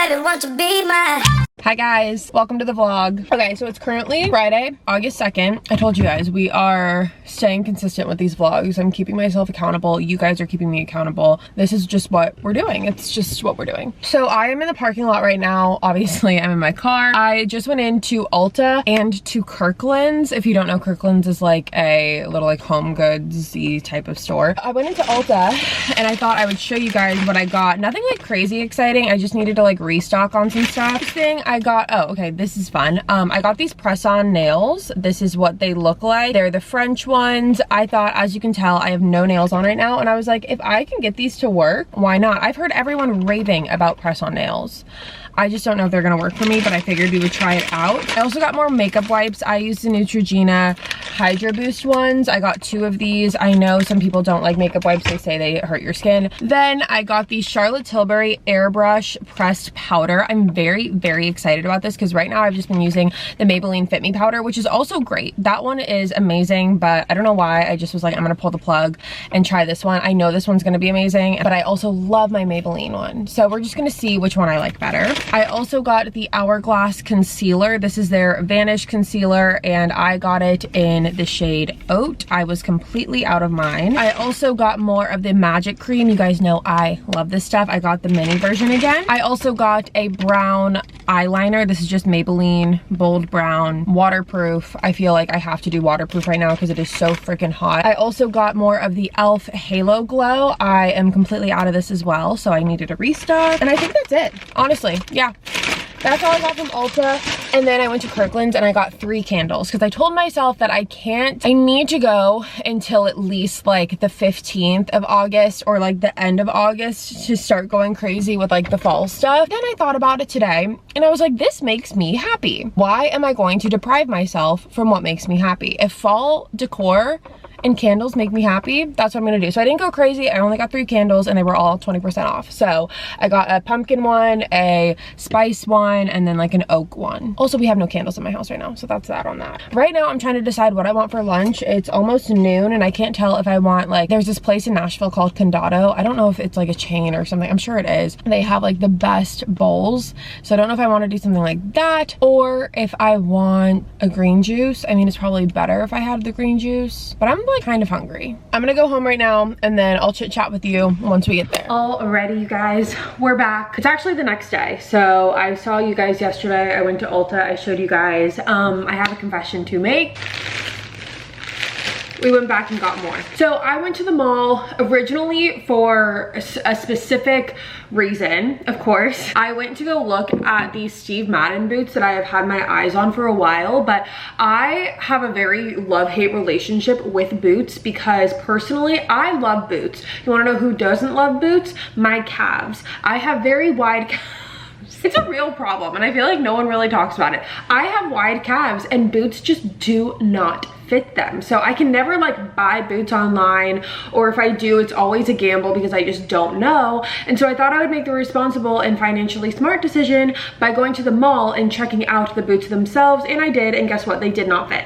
baby, won't you be my... Hi guys, welcome to the vlog. Okay, so it's currently Friday, August 2nd. I told you guys, we are staying consistent with these vlogs. I'm keeping myself accountable. You guys are keeping me accountable. This is just what we're doing. It's just what we're doing. So I am in the parking lot right now. Obviously, I'm in my car. I just went into Ulta and to Kirkland's. If you don't know, Kirkland's is like a little like home goods-y type of store. I went into Ulta and I thought I would show you guys what I got. Nothing like crazy exciting. I just needed to like restock on some stuff. First thing I got, oh, okay, this is fun. I got these press-on nails. This is what they look like. They're the French ones. I thought, as you can tell, I have no nails on right now, and I was like, if I can get these to work, why not? I've heard everyone raving about press-on nails. I just don't know if they're gonna work for me, but I figured we would try it out. I also got more makeup wipes. I used the Neutrogena Hydro Boost ones. I got 2 of these. I know some people don't like makeup wipes. They say they hurt your skin. Then I got the Charlotte Tilbury Airbrush Pressed Powder. I'm very, very excited about this because right now I've just been using the Maybelline Fit Me powder, which is also great. That one is amazing, but I don't know why. I just was like, I'm gonna pull the plug and try this one. I know this one's gonna be amazing, but I also love my Maybelline one. So we're just gonna see which one I like better. I also got the Hourglass Concealer. This is their Vanish Concealer, and I got it in the shade Oat. I was completely out of mine. I also got more of the Magic Cream. You guys know I love this stuff. I got the mini version again. I also got a brown eyeliner. This is just Maybelline Bold Brown, waterproof. I feel like I have to do waterproof right now because it is so freaking hot. I also got more of the e.l.f. Halo Glow. I am completely out of this as well, so I needed a restock, and I think that's it. Honestly, yeah. That's all I got from Ulta. And then I went to Kirkland's and I got 3 candles because I told myself that I need to go until at least like the 15th of August or like the end of August to start going crazy with like the fall stuff. Then I thought about it today and I was like, this makes me happy. Why am I going to deprive myself from what makes me happy? If fall decor and candles make me happy, that's what I'm gonna do. So I didn't go crazy. I only got 3 candles and they were all 20% off. So I got a pumpkin one, a spice one, and then like an oak one. Also, we have no candles in my house right now, so that's that on that. Right now, I'm trying to decide what I want for lunch. It's almost noon and I can't tell if I want like, there's this place in Nashville called Condado. I don't know if it's like a chain or something. I'm sure it is. They have like the best bowls. So I don't know if I want to do something like that or if I want a green juice. I mean, it's probably better if I had the green juice, but I'm like kind of hungry. I'm gonna go home right now and then I'll chit chat with you once we get there. Alrighty, you guys, we're back. It's actually the next day. So I saw you guys yesterday. I went to Ulta. I showed you guys. I have a confession to make. We went back and got more. So I went to the mall originally for a specific reason, of course. I went to go look at these Steve Madden boots that I have had my eyes on for a while, but I have a very love-hate relationship with boots because personally, I love boots. You wanna know who doesn't love boots? My calves. I have very wide calves. It's a real problem and I feel like no one really talks about it. I have wide calves and boots just do not fit them. So I can never like buy boots online, or if I do, it's always a gamble because I just don't know. And so I thought I would make the responsible and financially smart decision by going to the mall and checking out the boots themselves, and I did, and guess what? They did not fit.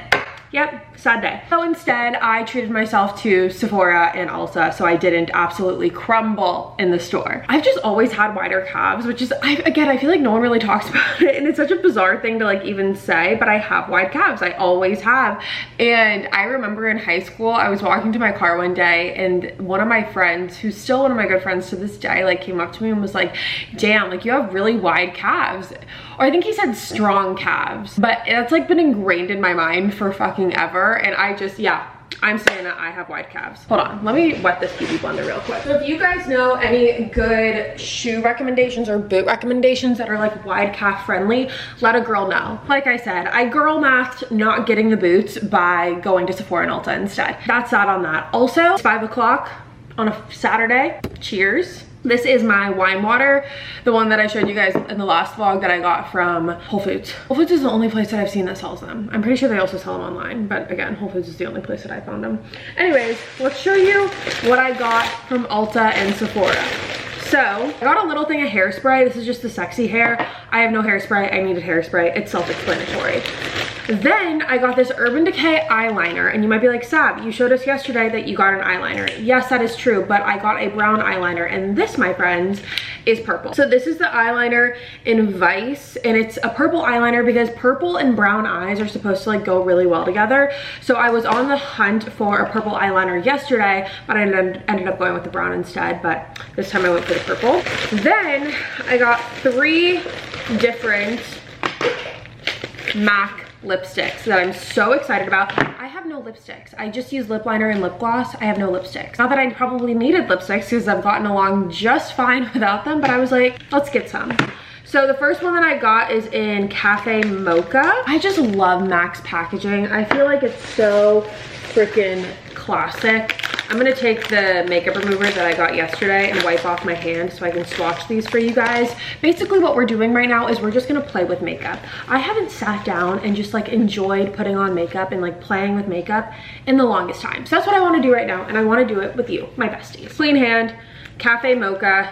Yep, sad day. So instead, I treated myself to Sephora and Ulta, so I didn't absolutely crumble in the store. I've just always had wider calves, which is, again, I feel like no one really talks about it, and it's such a bizarre thing to like even say, but I have wide calves. I always have. And I remember in high school, I was walking to my car one day, and one of my friends, who's still one of my good friends to this day, like came up to me and was like, damn, like you have really wide calves. Or I think he said strong calves, but that's like been ingrained in my mind for fucking ever. And I just, yeah, I'm saying that I have wide calves. Hold on, let me wet this beauty blender real quick. So if you guys know any good shoe recommendations or boot recommendations that are like wide calf friendly, let a girl know. Like I said, I girl mathed not getting the boots by going to Sephora and Ulta instead. That's that on that. Also, it's 5 o'clock on a Saturday. Cheers. This is my wine water, the one that I showed you guys in the last vlog that I got from Whole Foods. Whole Foods is the only place that I've seen that sells them. I'm pretty sure they also sell them online, but again, Whole Foods is the only place that I found them. Anyways, let's show you what I got from Ulta and Sephora. So I got a little thing of hairspray. This is just the sexy hair. I have no hairspray. I needed hairspray. It's self-explanatory. Then I got this Urban Decay eyeliner, and you might be like, Sab, you showed us yesterday that you got an eyeliner. Yes, that is true, but I got a brown eyeliner, and this, my friends, is purple. So this is the eyeliner in Vice, and it's a purple eyeliner because purple and brown eyes are supposed to like go really well together. So I was on the hunt for a purple eyeliner yesterday, but I ended up going with the brown instead, but this time I went for the purple. Then I got 3 different MAC lipsticks that I'm so excited about. I have no lipsticks. I just use lip liner and lip gloss. I have no lipsticks. Not that I probably needed lipsticks because I've gotten along just fine without them, but I was like, let's get some. So the first one that I got is in Cafe Mocha. I just love MAC's packaging. I feel like it's so freaking classic. I'm gonna take the makeup remover that I got yesterday and wipe off my hand so I can swatch these for you guys. Basically what we're doing right now is we're just gonna play with makeup. I haven't sat down and just like enjoyed putting on makeup and like playing with makeup in the longest time. So that's what I wanna do right now, and I wanna do it with you, my besties. Clean hand, Cafe Mocha.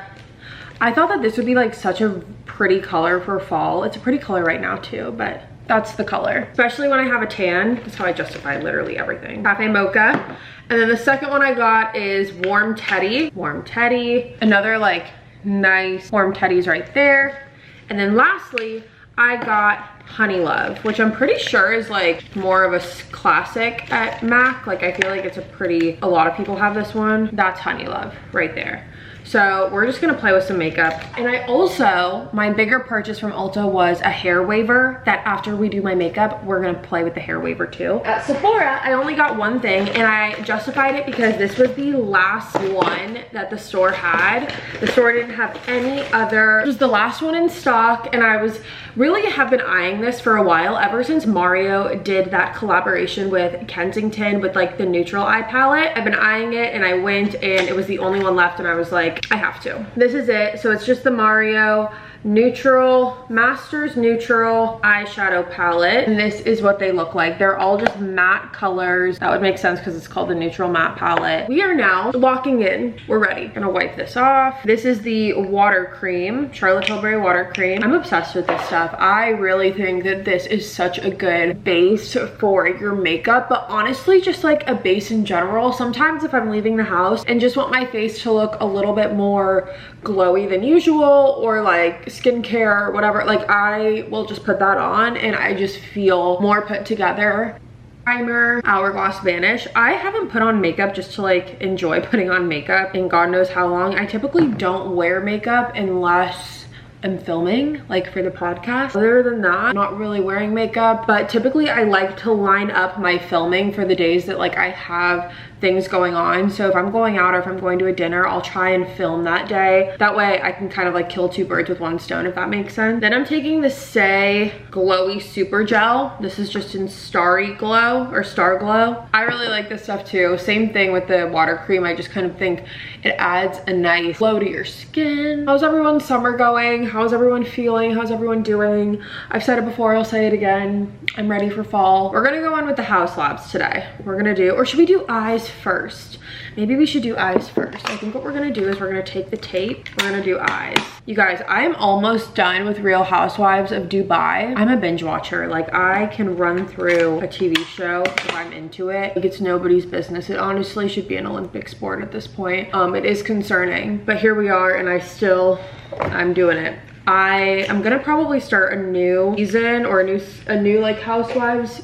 I thought that this would be like such a pretty color for fall. It's a pretty color right now too, but that's the color. Especially when I have a tan. That's how I justify literally everything. Cafe Mocha. And then the second one I got is Warm Teddy. Warm Teddy. Another like nice Warm Teddies right there. And then lastly, I got Honey Love, which I'm pretty sure is like more of a classic at MAC. Like I feel like it's a lot of people have this one. That's Honey Love right there. So we're just gonna play with some makeup. And I also, my bigger purchase from Ulta was a hair waver that after we do my makeup, we're gonna play with the hair waver too. At Sephora, I only got one thing and I justified it because this was the last one that the store had. The store didn't have any other. It was the last one in stock, and I really have been eyeing this for a while, ever since Mario did that collaboration with Kensington with like the neutral eye palette. I've been eyeing it, and I went and it was the only one left, and I was like, I have to. This is it. So it's just the Mario Masters Neutral eyeshadow palette, and this is what they look like. They're all just matte colors. That would make sense because it's called the neutral matte palette. We are now locking in. We're ready. Gonna wipe this off. This is the water cream, Charlotte Tilbury water cream. I'm obsessed with this stuff. I really think that this is such a good base for your makeup, but honestly just like a base in general. Sometimes if I'm leaving the house and just want my face to look a little bit more glowy than usual, or like skincare or whatever, like I will just put that on and I just feel more put together. Primer, Hourglass Vanish. I haven't put on makeup just to like enjoy putting on makeup in God knows how long. I typically don't wear makeup unless I'm filming, like for the podcast. Other than that, I'm not really wearing makeup, but typically I like to line up my filming for the days that like I have things going on. So if I'm going out or if I'm going to a dinner, I'll try and film that day. That way I can kind of like kill 2 birds with 1 stone, if that makes sense. Then I'm taking the Say Glowy Super Gel. This is just in Starry Glow or Star Glow. I really like this stuff too. Same thing with the water cream. I just kind of think it adds a nice glow to your skin. How's everyone's summer going? How's everyone feeling? How's everyone doing? I've said it before, I'll say it again. I'm ready for fall. We're gonna go in with the House Labs today. We're gonna do, or should we do eyes first? Maybe we should do eyes first. I think what we're gonna do is we're gonna take the tape, we're gonna do eyes. You guys, I am almost done with Real Housewives of Dubai. I'm a binge watcher. Like I can run through a TV show if I'm into it. Like it's nobody's business. It honestly should be an Olympic sport at this point. It is concerning, but here we are, and I'm doing it. I am gonna probably start a new season or a new like Housewives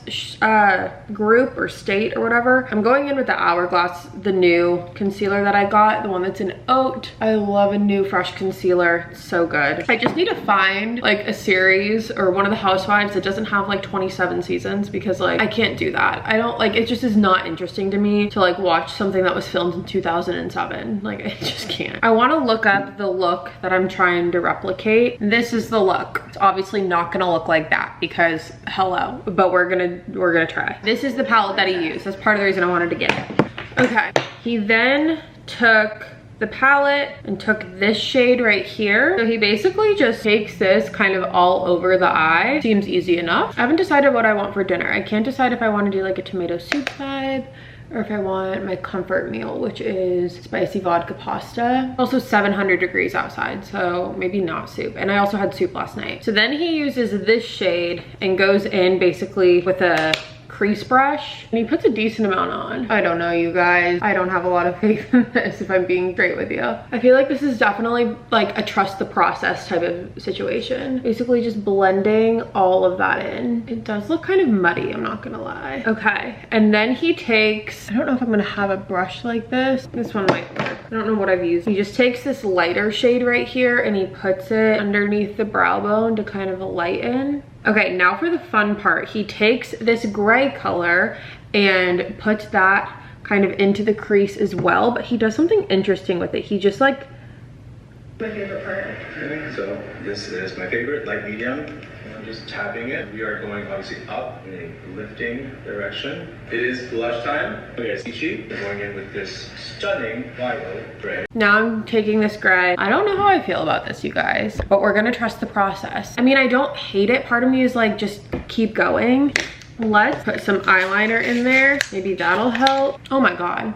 group or state or whatever. I'm going in with the Hourglass, the new concealer that I got, the one that's in oat. I love a new fresh concealer. It's so good. I just need to find like a series or one of the Housewives that doesn't have like 27 seasons, because like I can't do that. I don't like, it just is not interesting to me to like watch something that was filmed in 2007. Like I just can't. I want to look up the look that I'm trying to replicate. This is the look. It's obviously not gonna look like that because hello, but we're gonna try. This is the palette that he used. That's part of the reason I wanted to get it. Okay, he then took the palette and took this shade right here. So he basically just takes this kind of all over the eye. Seems easy enough. I haven't decided what I want for dinner. I can't decide if I want to do like a tomato soup vibe or if I want my comfort meal, which is spicy vodka pasta. Also 700 degrees outside, so maybe not soup. And I also had soup last night. So then he uses this shade and goes in basically with a crease brush and he puts a decent amount on. I don't know, you guys. I don't have a lot of faith in this, if I'm being straight with you. I feel like this is definitely like a trust the process type of situation. Basically just blending all of that in. It does look kind of muddy, I'm not gonna lie. Okay, and then he takes, I don't know if I'm gonna have a brush like this. This one might work. I don't know what I've used. He just takes this lighter shade right here and he puts it underneath the brow bone to kind of lighten. Okay, now for the fun part. He takes this gray color and puts that kind of into the crease as well, but he does something interesting with it. He just like, my favorite part. Okay, so this is my favorite, light medium. I'm just tapping it. We are going obviously up in a lifting direction. It is blush time. Okay, hiiiii. We're going in with this stunning violet gray. Now I'm taking this gray. I don't know how I feel about this, you guys, but we're gonna trust the process. I mean, I don't hate it. Part of me is like, just keep going. Let's put some eyeliner in there. Maybe that'll help. Oh my God.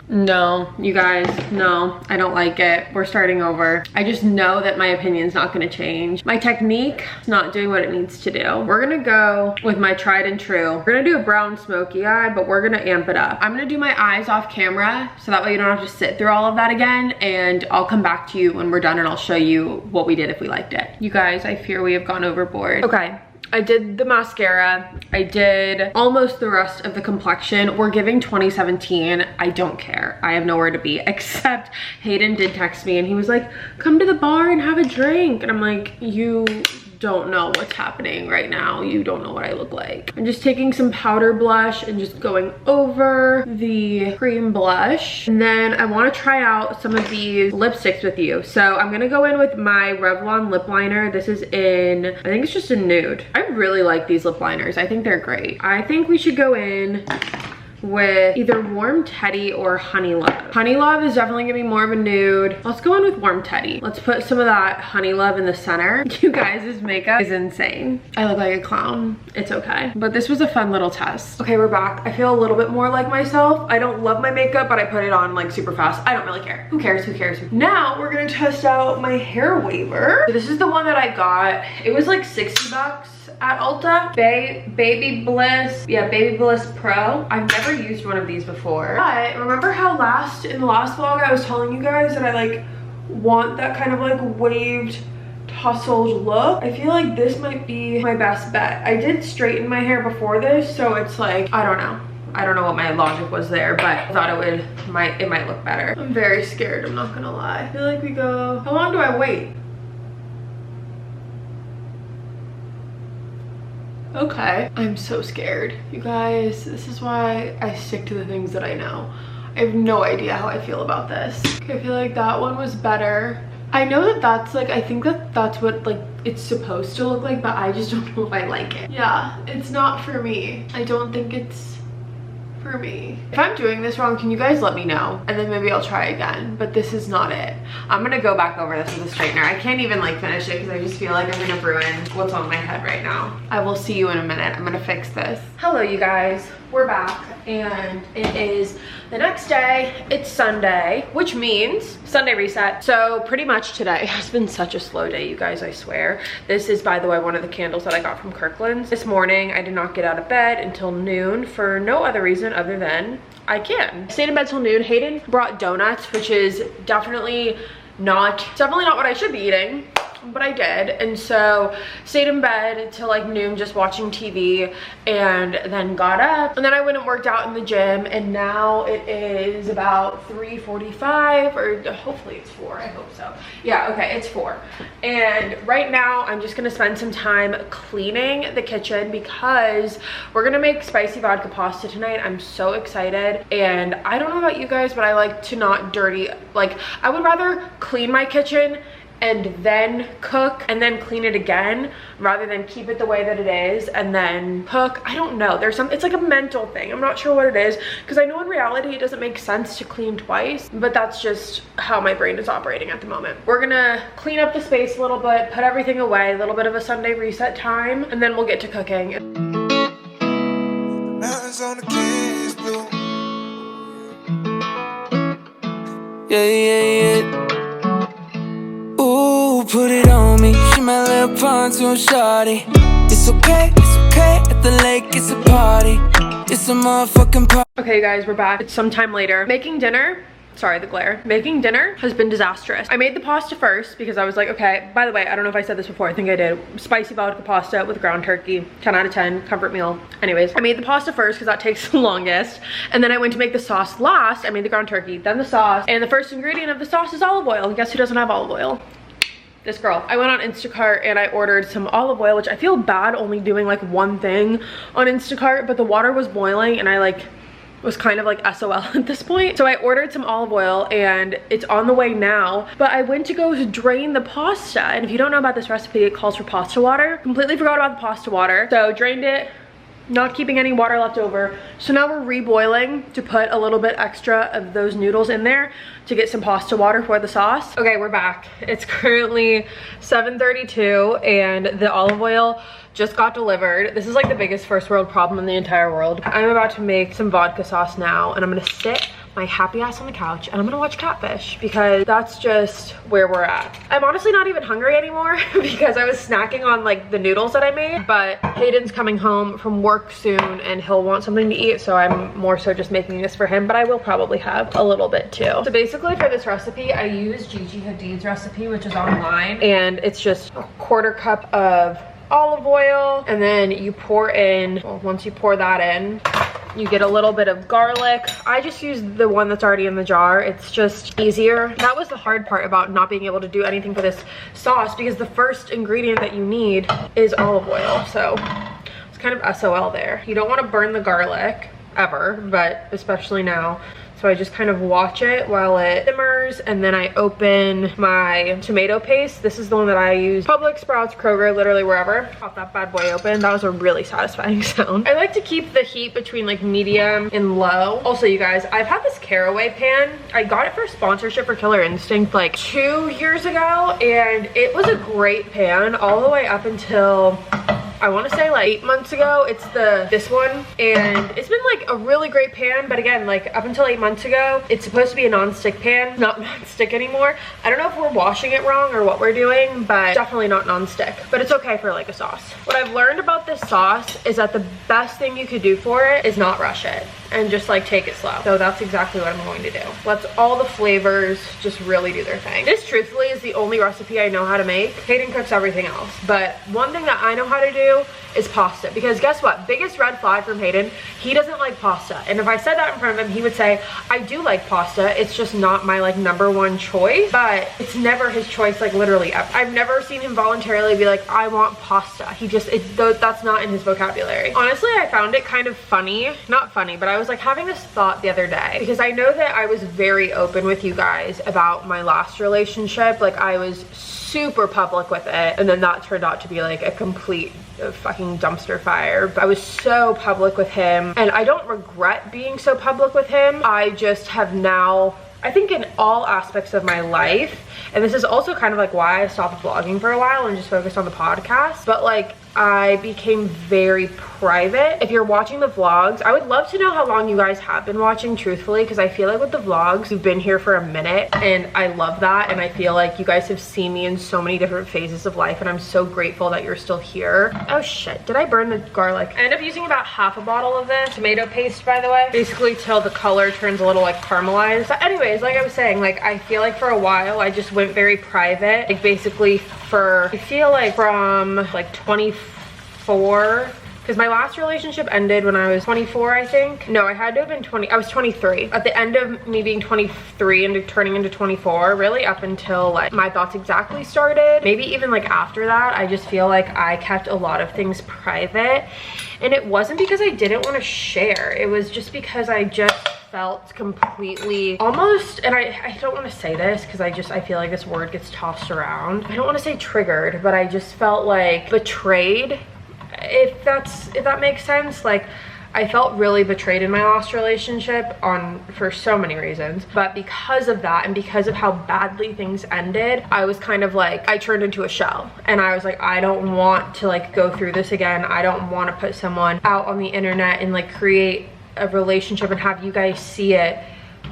No, you guys, no, I don't like it. We're starting over. I just know that my opinion's not gonna change. My technique is not doing what it needs to do. We're gonna go with my tried and true. We're gonna do a brown smoky eye, but we're gonna amp it up. I'm gonna do my eyes off camera, so that way you don't have to sit through all of that again, and I'll come back to you when we're done and I'll show you what we did if we liked it. You guys, I fear we have gone overboard. Okay. I did the mascara. I did almost the rest of the complexion. We're giving 2017. I don't care. I have nowhere to be, except Hayden did text me and he was like, come to the bar and have a drink. And I'm like, you don't know what's happening right now. You don't know what I look like. I'm just taking some powder blush and just going over the cream blush. And then I want to try out some of these lipsticks with you. So I'm gonna go in with my Revlon lip liner. This is in, I think it's just a nude. I really like these lip liners. I think they're great. I think we should go in with either Warm Teddy or Honey Love. Honey Love is definitely gonna be more of a nude. Let's go in with Warm Teddy. Let's put some of that Honey Love in the center. You guys, this makeup is insane. I look like a clown. It's okay. But this was a fun little test. Okay, we're back. I feel a little bit more like myself. I don't love my makeup, but I put it on like super fast. I don't really care. Who cares? Who cares? Now we're gonna test out my hair waver. So this is the one that I got. It was like 60 bucks. At Ulta. Baby Bliss. Yeah, Baby Bliss Pro. I've never used one of these before. But remember how in the last vlog I was telling you guys that I like want that kind of like waved tousled look? I feel like this might be my best bet. I did straighten my hair before this, so it's like, I don't know. I don't know what my logic was there, but I thought it might look better. I'm very scared, I'm not gonna lie. I feel like we go, how long do I wait? Okay, I'm so scared. You guys, this is why I stick to the things that I know. I have no idea how I feel about this. Okay, I feel like that one was better. I know that that's like, I think that that's what like it's supposed to look like, but I just don't know if I like it. Yeah, it's not for me. I don't think it's for me. If I'm doing this wrong, can you guys let me know? And then maybe I'll try again, but this is not it. I'm gonna go back over this with a straightener. I can't even like finish it because I just feel like I'm gonna ruin what's on my head right now. I will see you in a minute. I'm gonna fix this. Hello, you guys. We're back and it is the next day. It's Sunday, which means Sunday reset. So pretty much today has been such a slow day, you guys, I swear. This is, by the way, one of the candles that I got from Kirkland's. This morning, I did not get out of bed until noon for no other reason other than I can. Stayed in bed till noon. Hayden brought donuts, which is definitely not what I should be eating, but I did. And so stayed in bed till like noon just watching TV, and then got up, and then I went and worked out in the gym, and now it is about 3:45, or hopefully it's 4. I hope so. Yeah, okay, it's 4. And right now I'm just gonna spend some time cleaning the kitchen because we're gonna make spicy vodka pasta tonight. I'm so excited, and I don't know about you guys, but I like to not dirty, like I would rather clean my kitchen and then cook and then clean it again rather than keep it the way that it is and then cook. I don't know, it's like a mental thing. I'm not sure what it is, because I know in reality it doesn't make sense to clean twice, but that's just how my brain is operating at the moment. We're gonna clean up the space a little bit, put everything away, a little bit of a Sunday reset time, and then we'll get to cooking. Mountains on the keys, blue. Yeah. Ooh, put it on me. She my little have fun too, shawty. It's okay at the lake, it's a party. It's a motherfucking party. Okay guys, we're back. It's sometime later. Making dinner. Sorry, the glare. Making dinner has been disastrous. I made the pasta first because I was like, okay, by the way, I don't know if I said this before, I think I did. Spicy vodka pasta with ground turkey, 10 out of 10, comfort meal. Anyways, I made the pasta first because that takes the longest. And then I went to make the sauce last. I made the ground turkey, then the sauce. And the first ingredient of the sauce is olive oil. And guess who doesn't have olive oil? This girl. I went on Instacart and I ordered some olive oil, which I feel bad only doing like one thing on Instacart, but the water was boiling and I like was kind of like SOL at this point. So I ordered some olive oil and it's on the way now, but I went to go drain the pasta. And if you don't know about this recipe, it calls for pasta water. Completely forgot about the pasta water. So drained it, not keeping any water left over. So now we're reboiling to put a little bit extra of those noodles in there to get some pasta water for the sauce. Okay, we're back. It's currently 7:32 and the olive oil just got delivered. This is like the biggest first world problem in the entire world. I'm about to make some vodka sauce now and I'm gonna sit my happy ass on the couch and I'm gonna watch Catfish because that's just where we're at. I'm honestly not even hungry anymore because I was snacking on like the noodles that I made, but Hayden's coming home from work soon and he'll want something to eat, so I'm more so just making this for him, but I will probably have a little bit too. So basically for this recipe, I used Gigi Hadid's recipe, which is online, and it's just a 1/4 cup of olive oil, and then you pour in, well, once you pour that in, you get a little bit of garlic. I just use the one that's already in the jar. It's just easier. That was the hard part about not being able to do anything for this sauce because the first ingredient that you need is olive oil. So it's kind of SOL there. You don't want to burn the garlic ever, but especially now. So I just kind of watch it while it simmers, and then I open my tomato paste. This is the one that I use. Publix, Sprouts, Kroger, literally wherever. Pop that bad boy open. That was a really satisfying sound. I like to keep the heat between like medium and low. Also, you guys, I've had this caraway pan. I got it for sponsorship for Killer Instinct like 2 years ago, and it was a great pan all the way up until I want to say like 8 months ago. It's this one, and it's been like a really great pan, but again, like up until 8 months ago, it's supposed to be a non-stick pan, not non-stick anymore. I don't know if we're washing it wrong or what we're doing, but definitely not non-stick, but it's okay for like a sauce. What I've learned about this sauce is that the best thing you could do for it is not rush it and just like take it slow. So that's exactly what I'm going to do. Let all the flavors just really do their thing. This truthfully is the only recipe I know how to make. Hayden cooks everything else, but one thing that I know how to do is pasta, because guess what? Biggest red flag from Hayden, he doesn't like pasta. And if I said that in front of him, he would say, I do like pasta, it's just not my like #1 choice. But it's never his choice, like literally ever. I've never seen him voluntarily be like, I want pasta. He just, that's not in his vocabulary. Honestly, I found it kind of funny, not funny, but I was like having this thought the other day, because I know that I was very open with you guys about my last relationship. Like I was super public with it, and then that turned out to be like a complete fucking dumpster fire. But I was so public with him, and I don't regret being so public with him. I just have now, I think in all aspects of my life, and this is also kind of like why I stopped vlogging for a while and just focused on the podcast, but like I became very private. If you're watching the vlogs, I would love to know how long you guys have been watching, truthfully, because I feel like with the vlogs, you've been here for a minute, and I love that. And I feel like you guys have seen me in so many different phases of life, and I'm so grateful that you're still here. Oh shit, did I burn the garlic? I end up using about half a bottle of this tomato paste, by the way, basically till the color turns a little like caramelized. But anyways, like I was saying, like I feel like for a while I just went very private, like basically for, I feel like from like 24, because my last relationship ended when I was 24, I think. No, I had to have been 20, I was 23. At the end of me being 23 and turning into 24, really up until like My Thoughts Exactly started, maybe even like after that, I just feel like I kept a lot of things private. And it wasn't because I didn't want to share, it was just because I just felt completely almost, and I don't want to say this because I feel like this word gets tossed around. I don't want to say triggered, but I just felt like betrayed, if that makes sense. Like I felt really betrayed in my last relationship for so many reasons, but because of that and because of how badly things ended, I was kind of like, I turned into a shell, and I was like, I don't want to like go through this again. I don't want to put someone out on the internet and like create a relationship and have you guys see it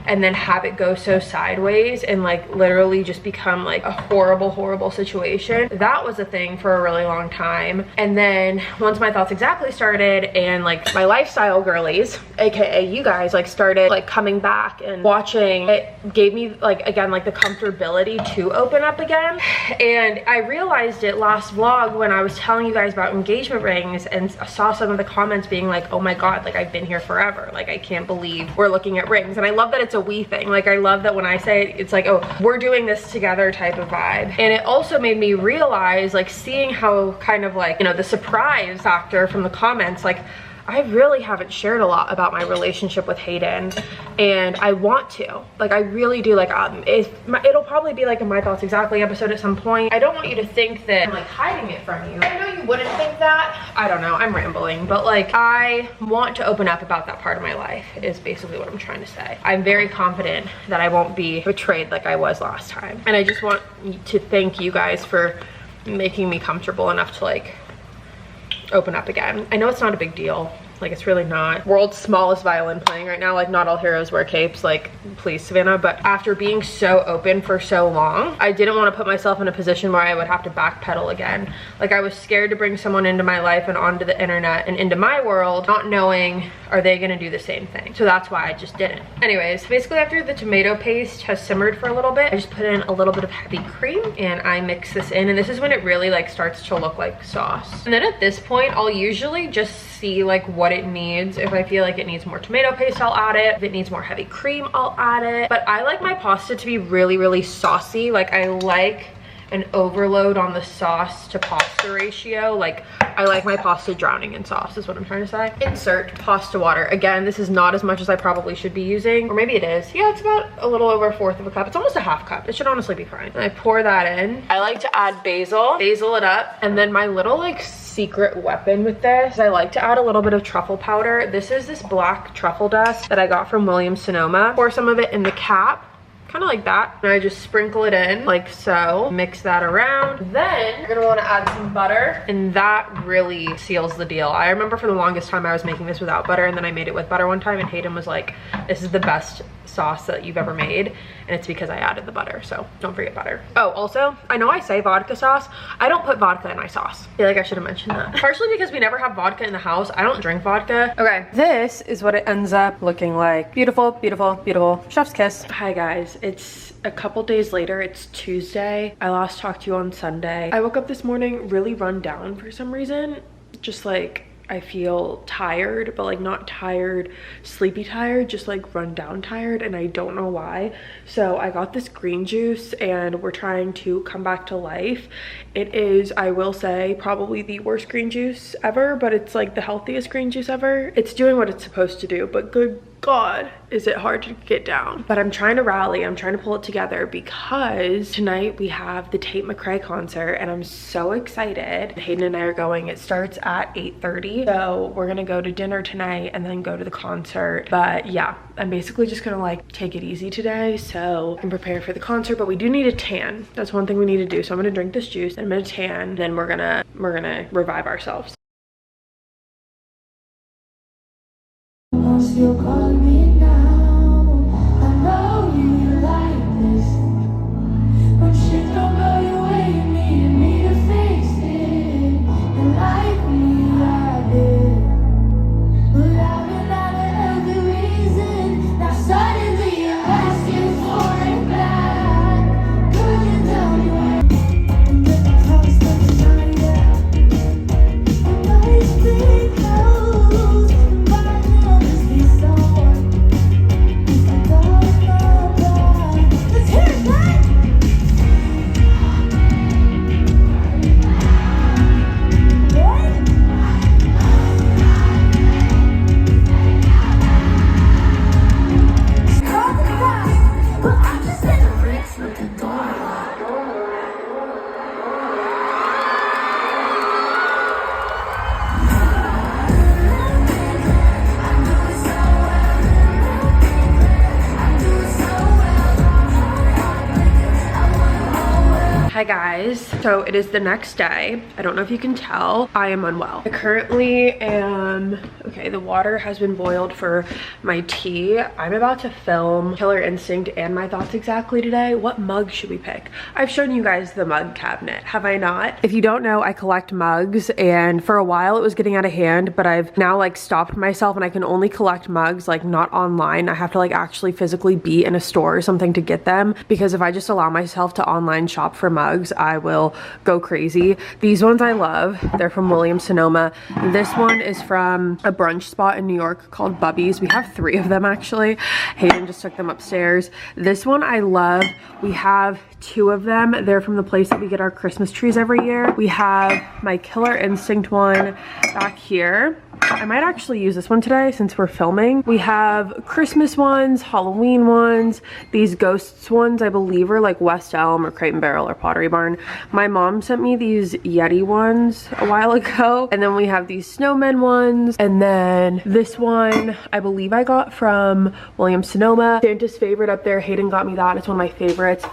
and then have it go so sideways and like literally just become like a horrible situation. That was a thing for a really long time. And then once my thoughts exactly started and like my lifestyle girlies, aka you guys, like started like coming back and watching, it gave me like again like the comfortability to open up again. And I realized it last vlog when I was telling you guys about engagement rings and saw some of the comments being like, oh my god, like I've been here forever, like I can't believe we're looking at rings. And I love that it's a we thing. Like I love that when I say it, it's like, oh, we're doing this together type of vibe. And it also made me realize, like seeing how kind of like, you know, the surprise factor from the comments, like I really haven't shared a lot about my relationship with Hayden, and I want to. Like I really do. Like it'll probably be like a My Thoughts Exactly episode at some point. I don't want you to think that I'm like hiding it from you. I know you wouldn't think that. I don't know, I'm rambling, but like I want to open up about that part of my life is basically what I'm trying to say. I'm very confident that I won't be betrayed like I was last time. And I just want to thank you guys for making me comfortable enough to like open up again. I know it's not a big deal. Like it's really not. World's smallest violin playing right now. Like not all heroes wear capes. Like please, Savannah. But after being so open for so long, I didn't want to put myself in a position where I would have to backpedal again. Like I was scared to bring someone into my life and onto the internet and into my world, not knowing are they gonna do the same thing. So that's why I just didn't. Anyways, basically after the tomato paste has simmered for a little bit, I just put in a little bit of heavy cream and I mix this in. And this is when it really like starts to look like sauce. And then at this point, I'll usually just see like what it needs. If I feel like it needs more tomato paste, I'll add it. If it needs more heavy cream, I'll add it. But I like my pasta to be really saucy. Like I like an overload on the sauce to pasta ratio. Like I like my pasta drowning in sauce is what I'm trying to say. Insert pasta water. Again, this is not as much as I probably should be using, or maybe it is. Yeah, it's about a little over 1/4 of a cup. It's almost a 1/2 cup. It should honestly be fine. And I pour that in. I like to add basil it up. And then my little like secret weapon with this, I like to add a little bit of truffle powder. This is this black truffle dust that I got from Williams Sonoma. Pour some of it in the cap, kind of like that, and I just sprinkle it in like so. Mix that around. Then you're gonna want to add some butter, and that really seals the deal. I remember for the longest time I was making this without butter, and then I made it with butter one time, and Hayden was like, this is the best sauce that you've ever made, and it's because I added the butter. So don't forget butter. Oh, also, I know I say vodka sauce. I don't put vodka in my sauce. I feel like I should have mentioned that. Partially because we never have vodka in the house. I don't drink vodka. Okay, this is what it ends up looking like. Beautiful, beautiful, beautiful. Chef's kiss. Hi guys, it's a couple days later. It's Tuesday. I last talked to you on Sunday. I woke up this morning really run down for some reason. Just like I feel tired, but like not tired, sleepy tired, just like run down tired, and I don't know why. So I got this green juice and we're trying to come back to life. It is, I will say, probably the worst green juice ever, but it's like the healthiest green juice ever. It's doing what it's supposed to do, but good God, is it hard to get down. But I'm trying to rally, I'm trying to pull it together because tonight we have the Tate McRae concert and I'm so excited. Hayden and I are going. It starts at 8:30. So we're gonna go to dinner tonight and then go to the concert. But yeah, I'm basically just gonna like take it easy today so I can prepare for the concert. But we do need a tan. That's one thing we need to do. So I'm gonna drink this juice and I'm gonna tan, then we're gonna revive ourselves. You're calling me now. I know you like this. When shit don't go your way, you needed me to face it. And like me, I did. But I've been out of every reason. Now suddenly you're asking for it back. Could you tell me why? And let the clouds start to shine down. And I stay close. And by the end of this someone Hi guys, so it is the next day. I don't know if you can tell, I am unwell. I currently am, okay, the water has been boiled for my tea. I'm about to film Killer Instinct and My Thoughts Exactly today. What mug should we pick? I've shown you guys the mug cabinet, have I not? If you don't know, I collect mugs, and for a while it was getting out of hand, but I've now like stopped myself and I can only collect mugs like not online. I have to like actually physically be in a store or something to get them, because if I just allow myself to online shop for mugs, I will go crazy. These ones I love. They're from Williams-Sonoma. This one is from a brunch spot in New York called Bubby's. We have 3 of them actually. Hayden just took them upstairs. This one I love. We have 2 of them. They're from the place that we get our Christmas trees every year. We have my Killer Instinct one back here. I might actually use this one today since we're filming. We have Christmas ones, Halloween ones, these ghosts ones I believe are like West Elm or Crate and Barrel or Pottery Barn. My mom sent me these Yeti ones a while ago, and then we have these snowmen ones, and then this one I believe I got from Williams-Sonoma. Santa's favorite up there, Hayden got me that, it's one of my favorites.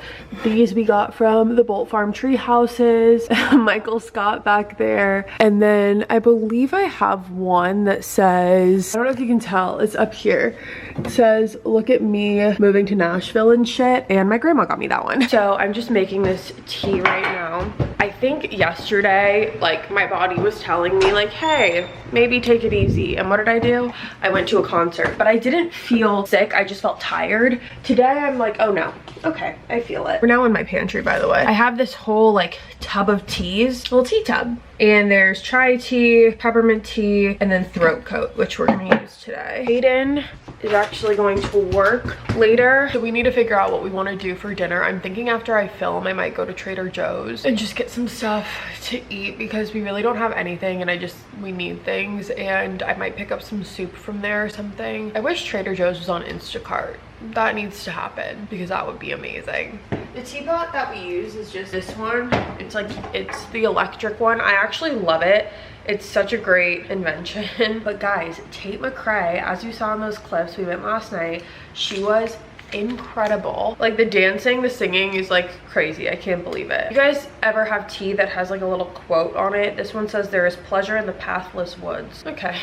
These we got from the Bolt Farm tree houses. Michael Scott back there, and then I believe I have one that says, I don't know if you can tell, it's up here. It says, look at me moving to Nashville and shit, and my grandma got me that one. So I'm just making this tea right now. I think yesterday, like my body was telling me like, hey, maybe take it easy. And what did I do? I went to a concert, but I didn't feel sick. I just felt tired. Today I'm like, oh no, okay, I feel it. We're now in my pantry, by the way. I have this whole like tub of teas, little tea tub. And there's chai tea, peppermint tea, and then throat coat, which we're gonna use today. Hayden is actually going to work later, so we need to figure out what we want to do for dinner. I'm thinking after I film, I might go to Trader Joe's and just get some stuff to eat, because we really don't have anything and we need things, and I might pick up some soup from there or something. I wish Trader Joe's was on Instacart. That needs to happen because that would be amazing. The teapot that we use is just this one. It's like, it's the electric one. I actually love it. It's such a great invention. But guys, Tate McRae, as you saw in those clips, we went last night, she was incredible. Like the dancing, the singing is like crazy. I can't believe it. You guys ever have tea that has like a little quote on it? This one says, there is pleasure in the pathless woods. Okay.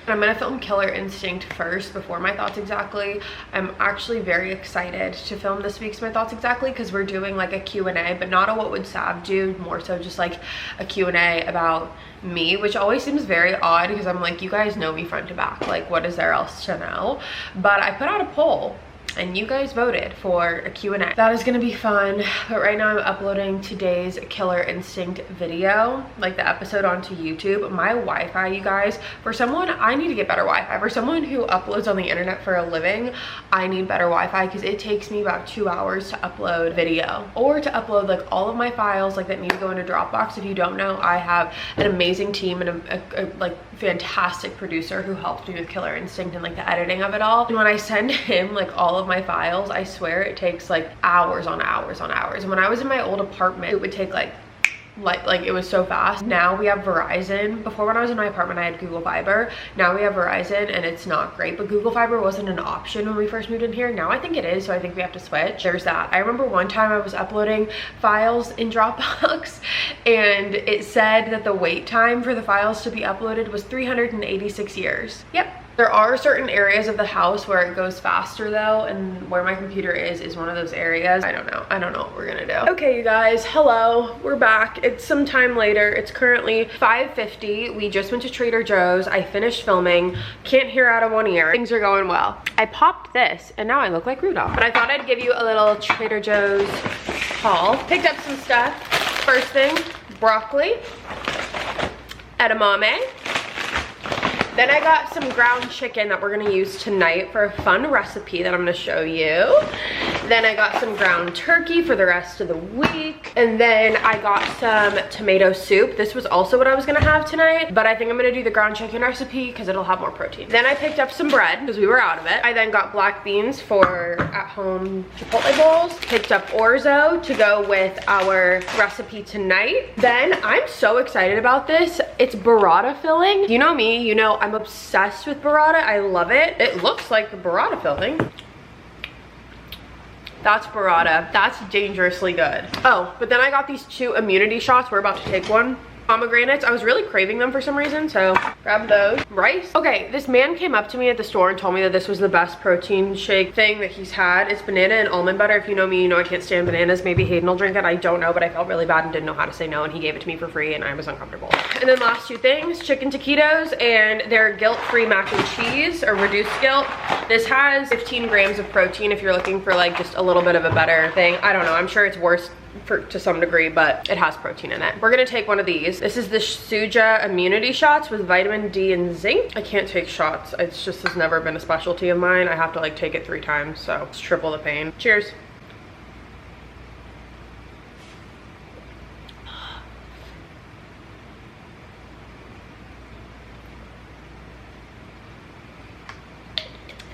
I'm gonna film Killer Instinct first before My Thoughts Exactly. I'm actually very excited to film this week's My Thoughts Exactly, because we're doing like a Q&A, but not a what would Sav do, more so just like a Q&A about me, which always seems very odd because I'm like, you guys know me front to back, like what is there else to know? But I put out a poll and you guys voted for a Q&A. That is gonna be fun, but right now I'm uploading today's Killer Instinct video, like the episode, onto YouTube. My Wi-Fi, you guys, for someone, I need to get better Wi-Fi. For someone who uploads on the internet for a living, I need better Wi-Fi, because it takes me about 2 hours to upload video, or to upload like all of my files like that need to go into Dropbox. If you don't know, I have an amazing team and a like fantastic producer who helped me with Killer Instinct and like the editing of it all. And when I send him like all of my files, I swear it takes like hours on hours on hours. And when I was in my old apartment, it would take like it was so fast. Now we have Verizon. Before, when I was in my apartment, I had Google Fiber. Now we have Verizon and it's not great, but Google Fiber wasn't an option when we first moved in here. Now I think it is, so I think we have to switch. There's that. I remember one time I was uploading files in Dropbox and it said that the wait time for the files to be uploaded was 386 years. Yep. There are certain areas of the house where it goes faster though, and where my computer is one of those areas. I don't know what we're gonna do. Okay, you guys, hello, we're back. It's some time later. It's currently 5:50. We just went to Trader Joe's. I finished filming. Can't hear out of one ear. Things are going well. I popped this and now I look like Rudolph. But I thought I'd give you a little Trader Joe's haul. Picked up some stuff. First thing, broccoli, edamame. Then I got some ground chicken that we're gonna use tonight for a fun recipe that I'm gonna show you. Then I got some ground turkey for the rest of the week. And then I got some tomato soup. This was also what I was gonna have tonight, but I think I'm gonna do the ground chicken recipe because it'll have more protein. Then I picked up some bread because we were out of it. I then got black beans for at-home Chipotle bowls. Picked up orzo to go with our recipe tonight. Then I'm so excited about this. It's burrata filling. You know me, you know I'm obsessed with burrata. I love it. It looks like the burrata filling. That's burrata. That's dangerously good. Oh, but then I got these 2 immunity shots. We're about to take one. Pomegranates. I was really craving them for some reason, so grab those. Rice. Okay, this man came up to me at the store and told me that this was the best protein shake thing that he's had. It's banana and almond butter. If you know me, you know I can't stand bananas. Maybe Hayden will drink it. I don't know, but I felt really bad and didn't know how to say no, and he gave it to me for free and I was uncomfortable. And then last 2 things, chicken taquitos and their guilt-free mac and cheese, or reduced guilt. This has 15 grams of protein if you're looking for like just a little bit of a better thing. I don't know, I'm sure it's worse to some degree, but it has protein in it. We're gonna take one of these. This is the Suja immunity shots with vitamin D and zinc. I can't take shots. It's just has never been a specialty of mine. I have to like take it 3 times, so it's triple the pain. Cheers.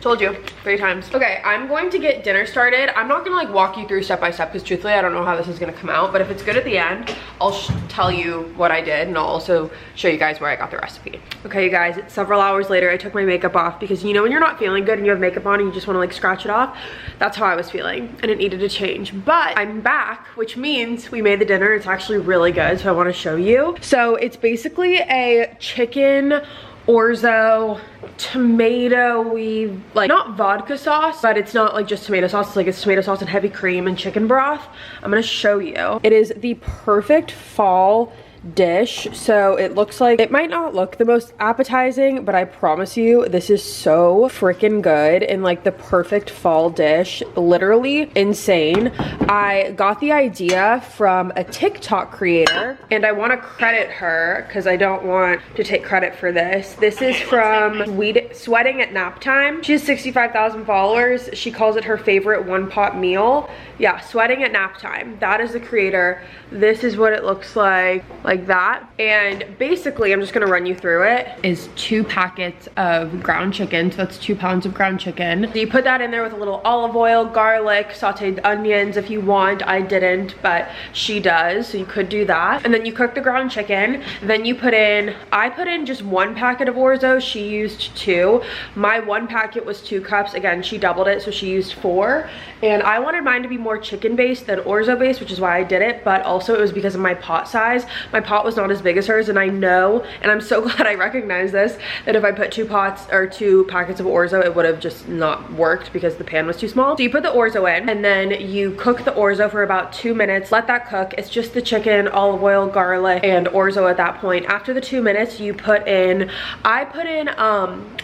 Told you 3 times. Okay, I'm going to get dinner started. I'm not gonna like walk you through step by step because truthfully I don't know how this is gonna come out, but if it's good at the end, I'll tell you what I did and I'll also show you guys where I got the recipe. Okay, you guys, it's several hours later. I took my makeup off because you know when you're not feeling good and you have makeup on and you just want to like scratch it off? That's how I was feeling and it needed to change. But I'm back, which means we made the dinner. It's actually really good, so I want to show you. So it's basically a chicken orzo tomato-y, like not vodka sauce, but it's not like just tomato sauce. It's like it's tomato sauce and heavy cream and chicken broth. I'm gonna show you. It is the perfect fall dish. So it looks like, it might not look the most appetizing, but I promise you this is so freaking good and like the perfect fall dish. Literally insane. I got the idea from a TikTok creator and I want to credit her because I don't want to take credit for this. This is from Sweating at Nap Time. She has 65,000 followers. She calls it her favorite one pot meal. Yeah, Sweating at Nap Time. That is the creator. This is what it looks like that. And basically, I'm just gonna run you through it, is 2 packets of ground chicken. So that's 2 pounds of ground chicken. So you put that in there with a little olive oil, garlic, sauteed onions if you want. I didn't, but she does, so you could do that. And then you cook the ground chicken. Then you put in, I put in just 1 packet of orzo. She used 2. My 1 packet was 2 cups. Again, she doubled it, so she used 4. And I wanted mine to be more chicken based than orzo based, which is why I did it. But also it was because of my pot size. My pot was not as big as hers, and I know, and I'm so glad I recognize this, that if I put 2 pots or 2 packets of orzo, it would have just not worked because the pan was too small. So you put the orzo in, and then you cook the orzo for about 2 minutes. Let that cook. It's just the chicken, olive oil, garlic, and orzo at that point. After the 2 minutes, you put in, I put in,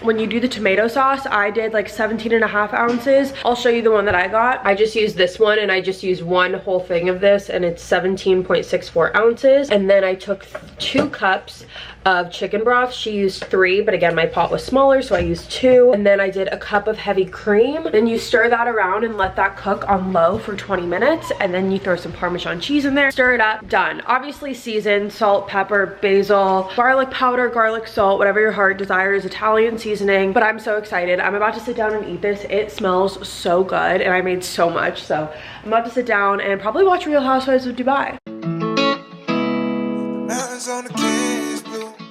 when you do the tomato sauce, I did like 17.5 ounces. I'll show you the one that I got. I just used this one, and I just used 1 whole thing of this, and it's 17.64 ounces. And then I took 2 cups of chicken broth. She used 3, but again, my pot was smaller, so I used 2. And then I did a cup of heavy cream. Then you stir that around and let that cook on low for 20 minutes. And then you throw some Parmesan cheese in there, stir it up, done. Obviously seasoned, salt, pepper, basil, garlic powder, garlic salt, whatever your heart desires, Italian seasoning. But I'm so excited. I'm about to sit down and eat this. It smells so good, and I made so much. So I'm about to sit down and probably watch Real Housewives of Dubai. Mountains on the canvas blue.